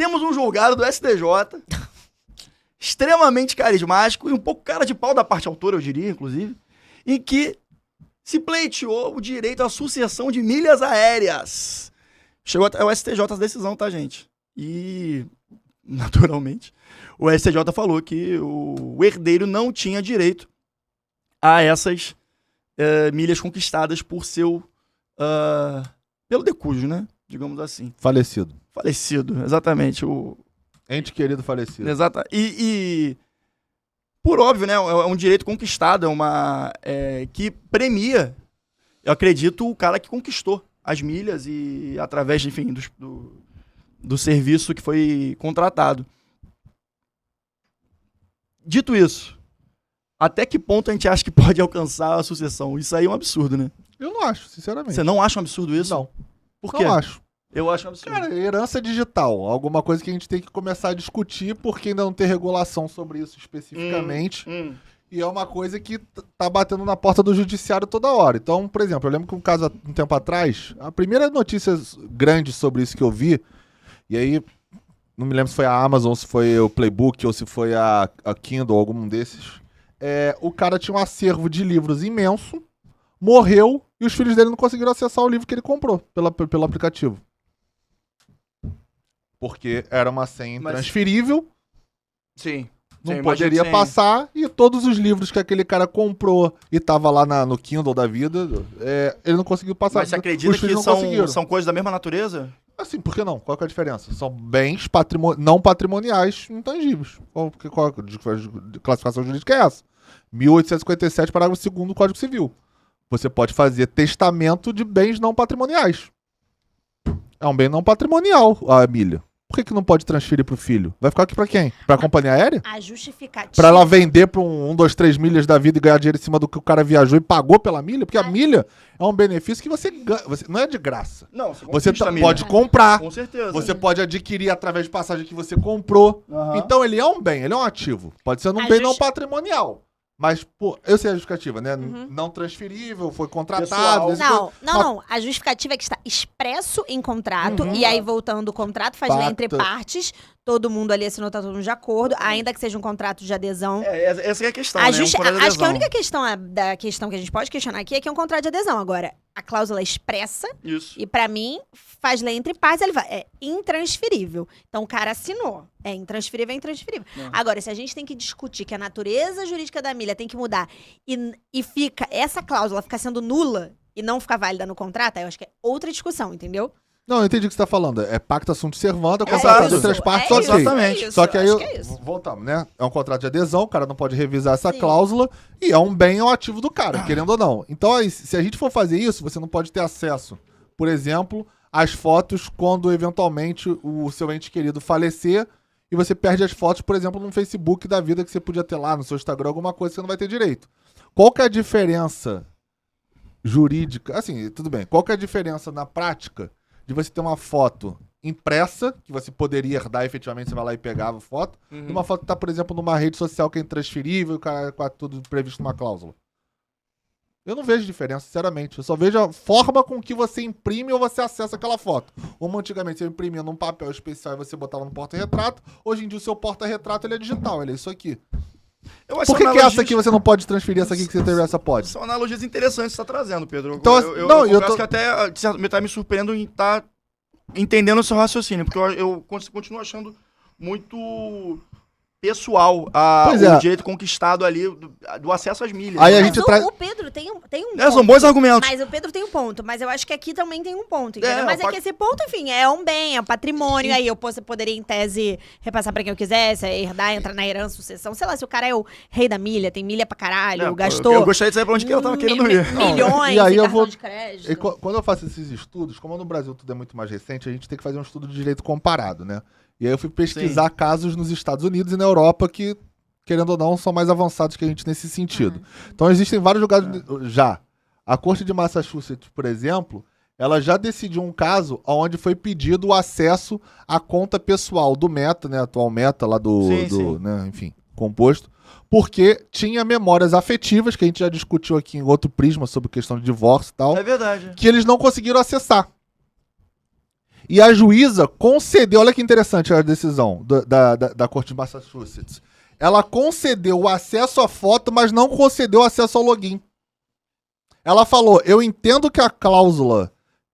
temos um julgado do STJ, extremamente carismático e um pouco cara de pau da parte autora, eu diria, inclusive, em que se pleiteou o direito à sucessão de milhas aéreas. Chegou até o STJ essa decisão, tá, gente? E, naturalmente, o STJ falou que o herdeiro não tinha direito a essas milhas conquistadas por pelo decújo, né? Digamos assim. Falecido, Exatamente. ente querido falecido. Exato. E por óbvio, né? É um direito conquistado, que premia, eu acredito, o cara que conquistou as milhas e através, enfim, do serviço que foi contratado. Dito isso, até que ponto a gente acha que pode alcançar a sucessão? Isso aí é um absurdo, né? Eu não acho, sinceramente. Você não acha um absurdo isso? Não. Por quê? Não acho. Eu acho um absurdo. Cara, herança digital, alguma coisa que a gente tem que começar a discutir, porque ainda não tem regulação sobre isso especificamente. E é uma coisa que tá batendo na porta do judiciário toda hora. Então, por exemplo, eu lembro que um caso um tempo atrás, a primeira notícia grande sobre isso que eu vi, e aí, não me lembro se foi a Amazon, se foi o Playbook ou se foi a Kindle, algum desses, o cara tinha um acervo de livros imenso, morreu e os filhos dele não conseguiram acessar o livro que ele comprou pelo aplicativo. Porque era uma senha intransferível. Sim. Não poderia passar, e todos os livros que aquele cara comprou e tava lá no Kindle da vida, ele não conseguiu passar. Mas você acredita que são coisas da mesma natureza? Assim, por que não? Qual que é a diferença? São bens não patrimoniais intangíveis. Qual classificação jurídica é essa? 1857, parágrafo 2º do Código Civil. Você pode fazer testamento de bens não patrimoniais. É um bem não patrimonial, a milha. Por que não pode transferir pro filho? Vai ficar aqui pra quem? Pra companhia aérea? A justificativa... Pra ela vender pra 1, 2, 3 milhas da vida e ganhar dinheiro em cima do que o cara viajou e pagou pela milha? Porque a milha é um benefício que você ganha. Não é de graça. Não, você pode comprar. Com certeza. Você pode adquirir através de passagem que você comprou. Então ele é um bem, ele é um ativo. Pode ser um bem não patrimonial. Mas, pô, eu sei a justificativa, né? Não transferível, foi contratado. Não. A justificativa é que está expresso em contrato, e aí voltando o contrato, faz ler entre partes, todo mundo ali assinou, tá todo mundo de acordo, ainda que seja um contrato de adesão. Essa é a questão, né? Acho que a única questão da questão que a gente pode questionar aqui é que é um contrato de adesão. Agora, a cláusula expressa, e pra mim, faz ler entre partes, é intransferível. Então o cara assinou. É intransferível, é intransferível. Agora, se a gente tem que discutir que a natureza jurídica da milha tem que mudar e essa cláusula ficar sendo nula e não ficar válida no contrato, aí eu acho que é outra discussão, entendeu? Não, eu entendi o que você tá falando. É pacta sunt servanda, contrato entre as partes, ok. Exatamente. Só que aí, voltamos, né? É um contrato de adesão, o cara não pode revisar essa cláusula, e é um bem, é um ativo do cara, querendo ou não. Então, aí, se a gente for fazer isso, você não pode ter acesso, por exemplo, às fotos quando, eventualmente, o seu ente querido falecer, e você perde as fotos, por exemplo, no Facebook da vida que você podia ter lá, no seu Instagram, alguma coisa que você não vai ter direito. Qual que é a diferença jurídica? Assim, tudo bem. Qual que é a diferença na prática de você ter uma foto impressa, que você poderia herdar efetivamente, você vai lá e pegava a foto, e uma foto que tá, por exemplo, numa rede social que é intransferível, com tudo previsto numa cláusula? Eu não vejo diferença, sinceramente. Eu só vejo a forma com que você imprime ou você acessa aquela foto. Como antigamente você imprimia num papel especial e você botava no porta-retrato, hoje em dia o seu porta-retrato ele é digital, ele é isso aqui. Por que essa aqui você não pode transferir, essa aqui que você teve, essa pode? São analogias interessantes que você tá trazendo, Pedro. Então, eu confesso que até tá me surpreendendo em estar entendendo o seu raciocínio, porque eu continuo achando muito pessoal o direito conquistado ali do acesso às milhas. Aí né? a gente O Pedro tem um ponto. São bons argumentos. Mas o Pedro tem um ponto. Mas eu acho que aqui também tem um ponto, entendeu? Mas é que esse ponto, enfim, é um bem, é um patrimônio. Aí você poderia, em tese, repassar pra quem eu quisesse, herdar, entrar na herança, sucessão. Sei lá, se o cara é o rei da milha, tem milha pra caralho, gastou... Eu gostaria de saber pra onde que ela tava querendo ir. Milhões e aí em eu cartão vou... de crédito. Quando eu faço esses estudos, como no Brasil tudo é muito mais recente, a gente tem que fazer um estudo de direito comparado, né? E aí eu fui pesquisar casos nos Estados Unidos e na Europa que, querendo ou não, são mais avançados que a gente nesse sentido. Então existem vários julgados já. A Corte de Massachusetts, por exemplo, ela já decidiu um caso onde foi pedido o acesso à conta pessoal do Meta, né, atual Meta lá né, enfim, composto, porque tinha memórias afetivas, que a gente já discutiu aqui em outro prisma sobre questão de divórcio e tal. É verdade. Que eles não conseguiram acessar. E a juíza concedeu, olha que interessante a decisão da Corte de Massachusetts. Ela concedeu o acesso à foto, mas não concedeu o acesso ao login. Ela falou, eu entendo que a cláusula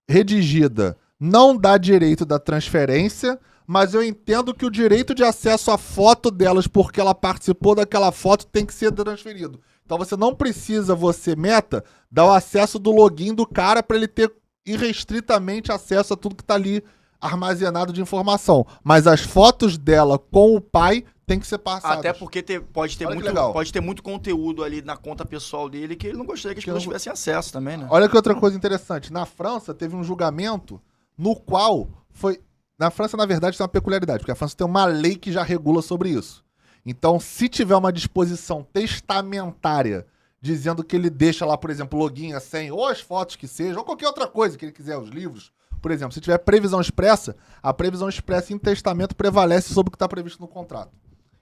redigida não dá direito da transferência, mas eu entendo que o direito de acesso à foto delas, porque ela participou daquela foto, tem que ser transferido. Então você não precisa, Meta, dar o acesso do login do cara para ele ter irrestritamente acesso a tudo que tá ali armazenado de informação. Mas as fotos dela com o pai tem que ser passadas. Até porque pode ter muito conteúdo ali na conta pessoal dele que ele não gostaria que as pessoas tivessem acesso também, né? Olha que outra coisa interessante. Na França teve um julgamento no qual foi... Na França, na verdade, tem uma peculiaridade, porque a França tem uma lei que já regula sobre isso. Então, se tiver uma disposição testamentária dizendo que ele deixa lá, por exemplo, login, a senha, ou as fotos que sejam, ou qualquer outra coisa que ele quiser, os livros, por exemplo, se tiver previsão expressa, a previsão expressa em testamento prevalece sobre o que está previsto no contrato.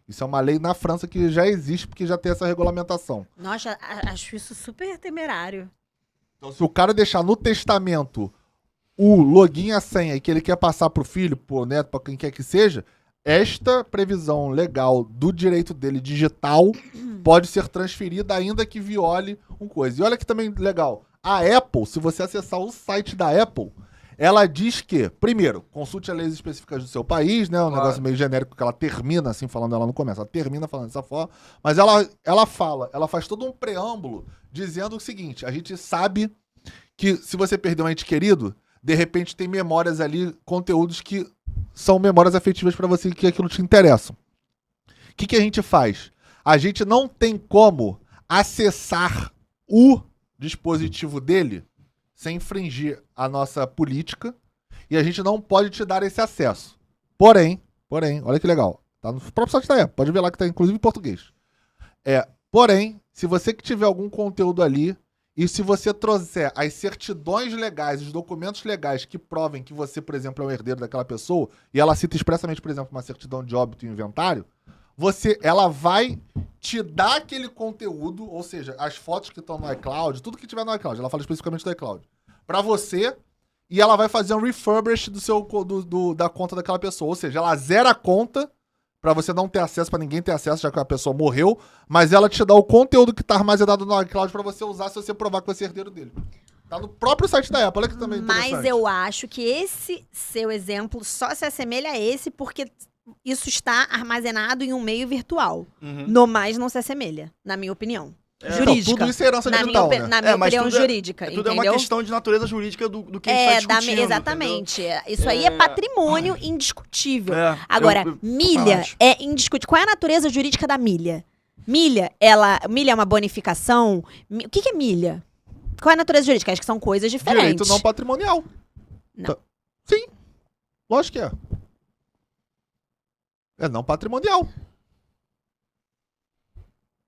Isso é uma lei na França que já existe, porque já tem essa regulamentação. Nossa, acho isso super temerário. Então, se o cara deixar no testamento o login e a senha e que ele quer passar pro filho, pro neto, pra quem quer que seja, esta previsão legal do direito dele digital pode ser transferida ainda que viole uma coisa. E olha que também legal, a Apple, se você acessar o site da Apple, ela diz que, primeiro, consulte as leis específicas do seu país, né? Um negócio meio genérico que ela termina assim falando, ela não começa, ela termina falando dessa forma, mas ela faz todo um preâmbulo dizendo o seguinte, a gente sabe que se você perder um ente querido, de repente tem memórias ali, conteúdos que são memórias afetivas para você, que aquilo te interessa. O que a gente faz? A gente não tem como acessar o dispositivo dele sem infringir a nossa política e a gente não pode te dar esse acesso. Porém, olha que legal. Tá no próprio site da Apple, pode ver lá que tá inclusive em português. Porém, se você que tiver algum conteúdo ali e se você trouxer as certidões legais, os documentos legais que provem que você, por exemplo, é um herdeiro daquela pessoa, e ela cita expressamente, por exemplo, uma certidão de óbito e inventário, ela vai te dar aquele conteúdo, ou seja, as fotos que estão no iCloud, tudo que tiver no iCloud, ela fala especificamente do iCloud, pra você, e ela vai fazer um refurbish da conta daquela pessoa, ou seja, ela zera a conta pra você não ter acesso, pra ninguém ter acesso, já que a pessoa morreu, mas ela te dá o conteúdo que tá armazenado no iCloud pra você usar se você provar que você é herdeiro dele. Tá no próprio site da Apple, olha que também é interessante. Mas eu acho que esse seu exemplo só se assemelha a esse porque isso está armazenado em um meio virtual. No mais não se assemelha, na minha opinião. Jurídica. Então, tudo isso é herança digital, né? Na minha opinião jurídica, tudo entendeu? É uma questão de natureza jurídica do que a gente tá discutindo. Exatamente. Entendeu? Isso aí é patrimônio indiscutível. Agora, milha é indiscutível. Qual é a natureza jurídica da milha? Milha é uma bonificação? O que é milha? Qual é a natureza jurídica? Acho que são coisas diferentes. Direito não patrimonial. Não. Sim. Lógico que é. É não patrimonial.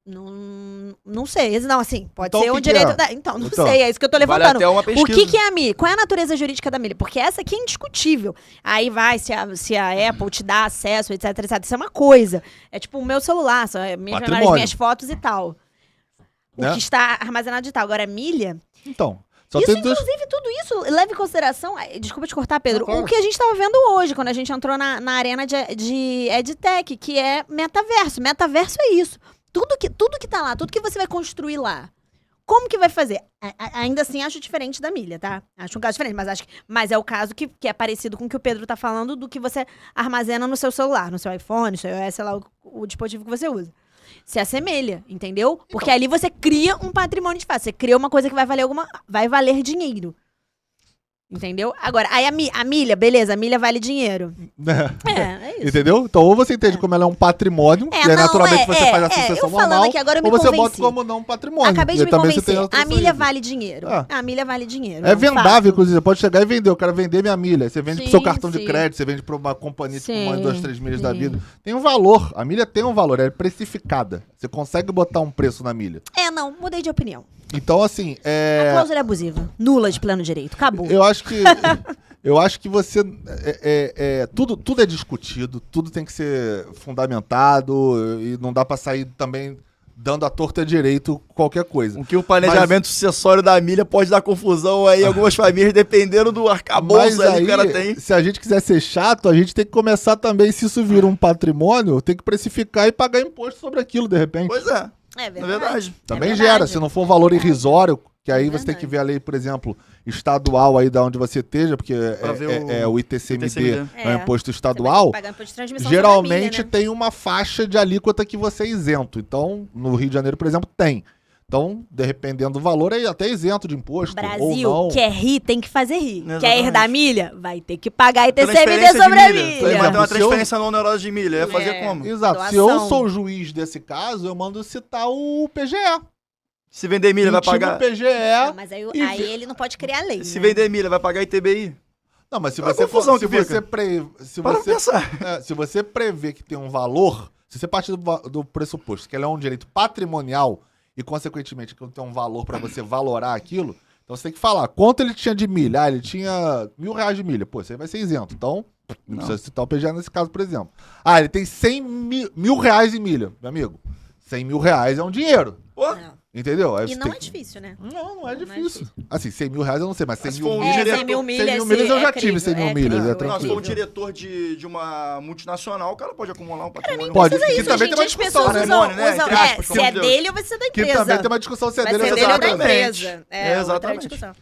Não sei. Não, assim, pode então, ser um direito da... Então, não sei. É isso que eu tô levantando. Vale até uma pesquisa. O que é a milha? Qual é a natureza jurídica da milha? Porque essa aqui é indiscutível. Aí vai, se a Apple te dá acesso, etc, etc. Isso é uma coisa. É tipo o meu celular, só minhas fotos e tal. O que está armazenado digital. Agora, milha... Então... Inclusive, tudo isso leva em consideração... Desculpa te cortar, Pedro. Claro. O que a gente estava vendo hoje, quando a gente entrou na arena de EdTech, que é metaverso. Metaverso é isso. Tudo que tá lá, tudo que você vai construir lá. Como que vai fazer? Ainda assim, acho diferente da milha, tá? Acho um caso diferente, mas é o caso que é parecido com o que o Pedro tá falando do que você armazena no seu celular, no seu iPhone, no seu iOS, sei lá, o dispositivo que você usa. Se assemelha, entendeu? Porque ali você cria um patrimônio de fato. Você cria uma coisa que vai valer dinheiro. Entendeu? Agora, aí a milha, beleza, a milha vale dinheiro. É isso. Entendeu? Então, ou você entende como ela é um patrimônio, e aí naturalmente você faz a sucessão normal, aqui, agora eu me ou você convenci. bota como não patrimônio. Acabei de me convencer. A milha vale dinheiro. A milha vale dinheiro. É vendável, inclusive. Você pode chegar e vender. Eu quero vender minha milha. Você vende pro seu cartão de crédito, você vende pra uma companhia tipo 1, 2, 3 milhas da vida. Tem um valor. A milha tem um valor. É precificada. Você consegue botar um preço na milha. Não. Mudei de opinião. Então, assim, A cláusula é abusiva. Nula de pleno direito. Acabou. Eu acho que você... tudo é discutido, tudo tem que ser fundamentado e não dá pra sair também dando a torta direito qualquer coisa. O que o planejamento sucessório da milha pode dar confusão aí em algumas famílias, dependendo do arcabouço ali que o cara tem. Se a gente quiser ser chato, a gente tem que começar também, se isso vira um patrimônio, tem que precificar e pagar imposto sobre aquilo, de repente. Pois é. É verdade. É verdade. Também gera, se não for um valor irrisório, que aí você tem que ver a lei, por exemplo, estadual aí da onde você esteja, porque o ITCMD é um imposto estadual, geralmente tem uma faixa de alíquota que você é isento. Então, no Rio de Janeiro, por exemplo, tem. Então, dependendo do valor, é até isento de imposto. Brasil, ou não. quer rir, tem que fazer rir. Exatamente. Quer herdar milha? Vai ter que pagar ITCMD sobre a milha. Vai ter uma transferência não onerosa de milha. Ia fazer como? Exato. Doação. Se eu sou o juiz desse caso, eu mando citar o PGE. Se vender milha, vai pagar... o PGE. Não, mas aí ele não pode criar lei. Se vender milha, vai pagar ITBI? Não, mas se Qual a você confusão for, que fica? se você prever que tem um valor, se você partir do pressuposto que ele é um direito patrimonial e, consequentemente, que tem um valor para você valorar aquilo, então você tem que falar quanto ele tinha de milha. Ah, ele tinha R$1.000 de milha. Pô, isso aí vai ser isento. Então, não precisa citar o PGE nesse caso, por exemplo. Ah, ele tem R$100.000 de milha, meu amigo. R$100.000 é um dinheiro. Pô. Entendeu? Aí E não é difícil, né? Não é difícil. Assim, R$100.000 eu não sei, mas 100 mil milhas. 100 mil milhas eu já tive 100 mil milhas, é Não, se for um tranquilo. diretor de uma multinacional, o cara pode acumular um patrimônio. Pode, Precisa que isso, também gente, tem uma as discussão, pessoas né? usam, Entre aspas, se é Deus. dele ou vai ser da Que empresa. também tem uma discussão se é Vai dele ser ou dele ou da Exatamente. empresa. É outra Exatamente. discussão.